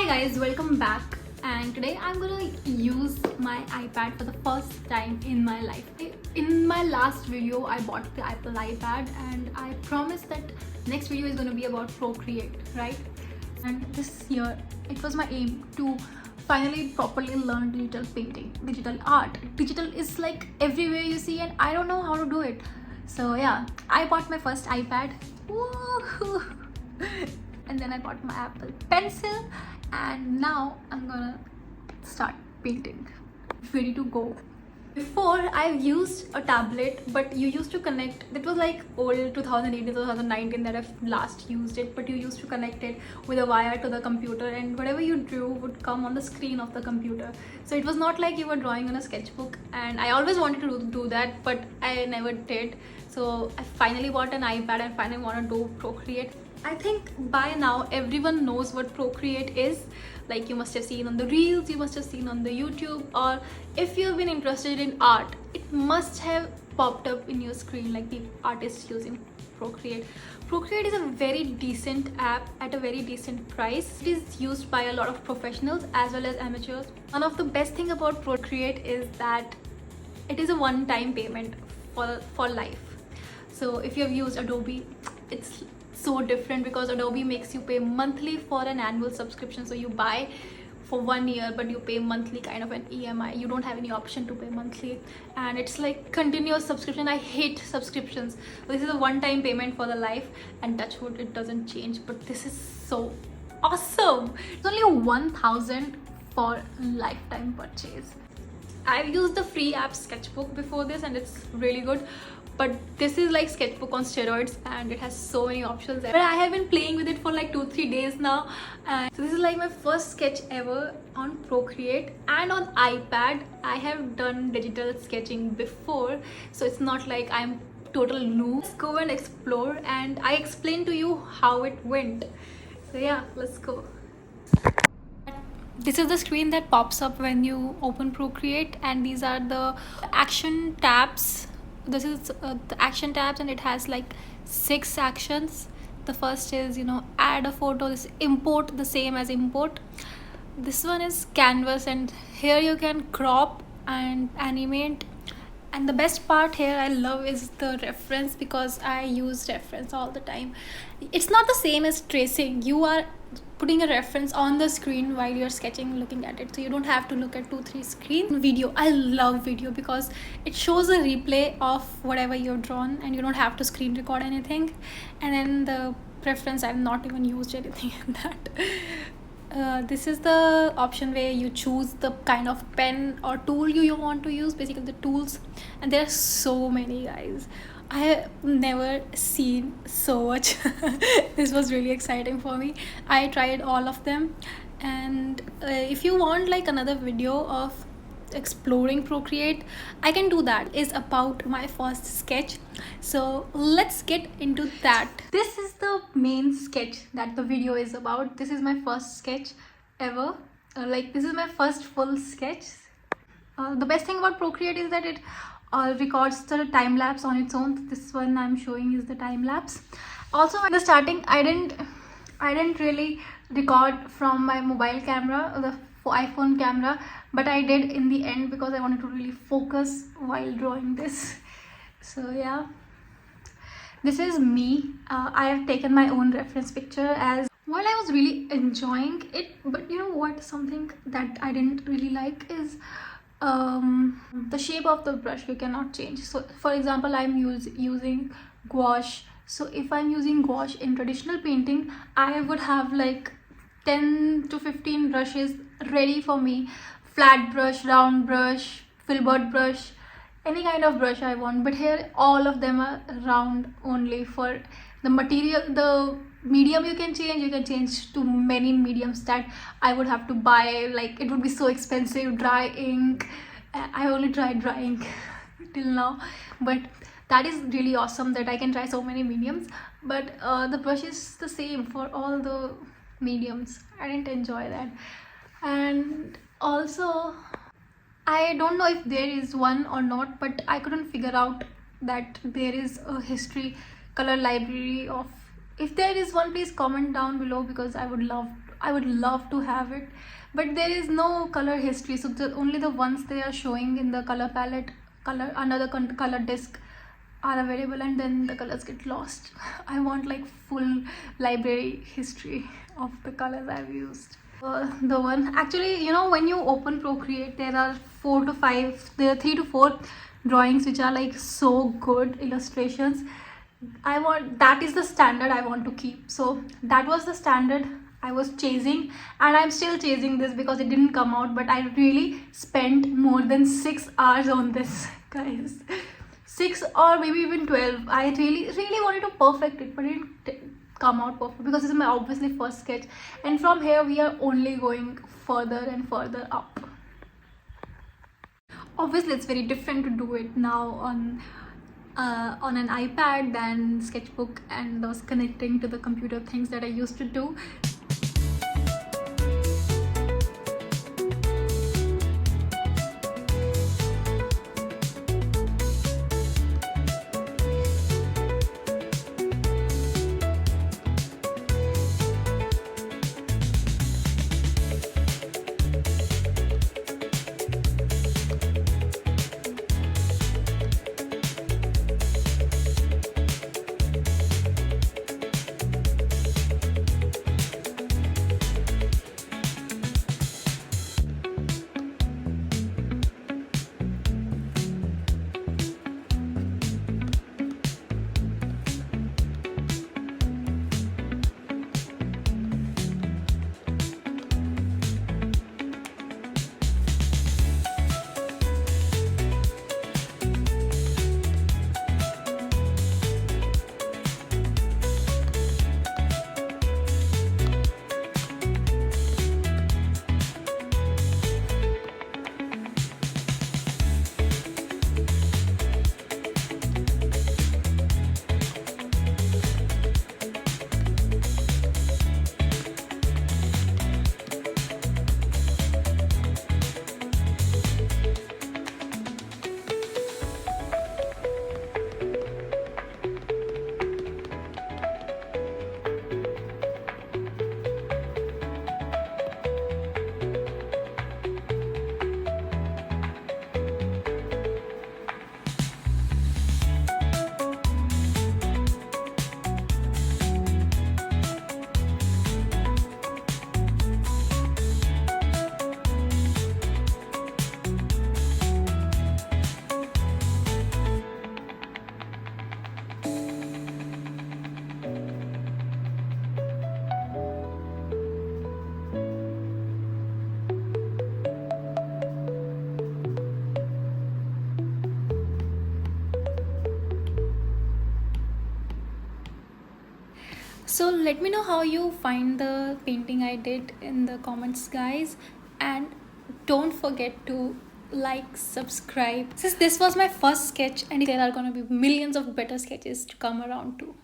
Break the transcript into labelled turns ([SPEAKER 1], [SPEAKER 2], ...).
[SPEAKER 1] guys, welcome back, and today I'm gonna use my iPad for the first time in my life. In my last video I bought the Apple iPad and I promised that next video is gonna be about Procreate, right? And this year it was my aim to finally properly learn digital painting, digital art. Digital is like everywhere you see and I don't know how to do it. So yeah, I bought my first iPad. Woo-hoo. And then I got my Apple Pencil and now I'm gonna start painting. Ready to go. Before I've used a tablet, but you used to connect, it was like old 2018 2019 that I've last used it, but you used to connect it with a wire to the computer and whatever you drew would come on the screen of the computer. So it was not like you were drawing on a sketchbook, and I always wanted to do that but I never did. So I finally bought an iPad and finally want to do Procreate. I think by now everyone knows what Procreate is. Like, you must have seen on the reels, you must have seen on the YouTube, or if you've been interested in art, it must have popped up in your screen, like the artists using Procreate. Procreate is a very decent app at a very decent price. It is used by a lot of professionals as well as amateurs. One of the best thing about Procreate is that it is a one-time payment for life. So if you have used Adobe, it's so different because Adobe makes you pay monthly for an annual subscription. So you buy for 1 year but you pay monthly, kind of an EMI. You don't have any option to pay monthly, and it's like continuous subscription. I hate subscriptions. This is a one-time payment for the life, and touch wood, it doesn't change. But this is so awesome. It's only 1,000 for lifetime purchase. I've used the free app Sketchbook before this and it's really good, but this is like Sketchbook on steroids and it has so many options. But I have been playing with it for like 2-3 days now, and so this is like my first sketch ever on Procreate. And on iPad I have done digital sketching before, so it's not like I'm total noob. Let's go and explore and I explain to you how it went. So yeah, let's go. This is the screen that pops up when you open Procreate, and these are the action tabs. This is the action tabs, and it has like 6 actions. The first is, add a photo. This import, the same as import. This one is canvas, and here you can crop and animate. And the best part here I love is the reference, because I use reference all the time. It's not the same as tracing. You are putting a reference on the screen while you're sketching, looking at it, so you don't have to look at 2-3 screens. Video, I love video because it shows a replay of whatever you've drawn and you don't have to screen record anything. And then the preference, I've not even used anything in that. This is the option where you choose the kind of pen or tool you want to use, basically the tools, and there are so many, guys. I have never seen so much. This was really exciting for me. I tried all of them, and if you want like another video of exploring Procreate, I can do that. It's about my first sketch, so let's get into that. This is the main sketch that the video is about. This is my first sketch ever. This is my first full sketch. The best thing about Procreate is that it records the time lapse on its own. This one I'm showing is the time lapse. Also, in the starting, I didn't really record from my mobile camera, the iPhone camera, but I did in the end because I wanted to really focus while drawing this. So yeah, this is me. I have taken my own reference picture as while I was really enjoying it. But you know what, something that I didn't really like is the shape of the brush. You cannot change. So for example, I'm using gouache. So if I'm using gouache in traditional painting, I would have like 10 to 15 brushes ready for me. Flat brush, round brush, filbert brush, any kind of brush I want. But here all of them are round only. For the material, the medium you can change to many mediums that I would have to buy. Like, it would be so expensive. Dry ink, I only tried dry ink till now, but that is really awesome that I can try so many mediums. But the brush is the same for all the mediums. I didn't enjoy that. And also, I don't know if there is one or not, but I couldn't figure out that there is a history color library of. If there is one, please comment down below because I would love I would love to have it, but there is no color history, so only the ones they are showing in the color palette, color under the color disc are available, and then the colors get lost. I want like full library history of the colors I've used. The one actually, you know, when you open Procreate, there are 3 to 4 drawings which are like so good illustrations. I want, that is the standard I want to keep. So that was the standard I was chasing, and I'm still chasing this because it didn't come out, but I really spent more than 6 hours on this, guys. 6 or maybe even 12. I really wanted to perfect it, but it didn't come out perfect because this is my obviously first sketch, and from here we are only going further and further up. Obviously it's very different to do it now on an iPad than sketchbook and those connecting to the computer things that I used to do. So let me know how you find the painting I did in the comments, guys, and don't forget to like, subscribe. Since this was my first sketch, and there are gonna be millions of better sketches to come around too.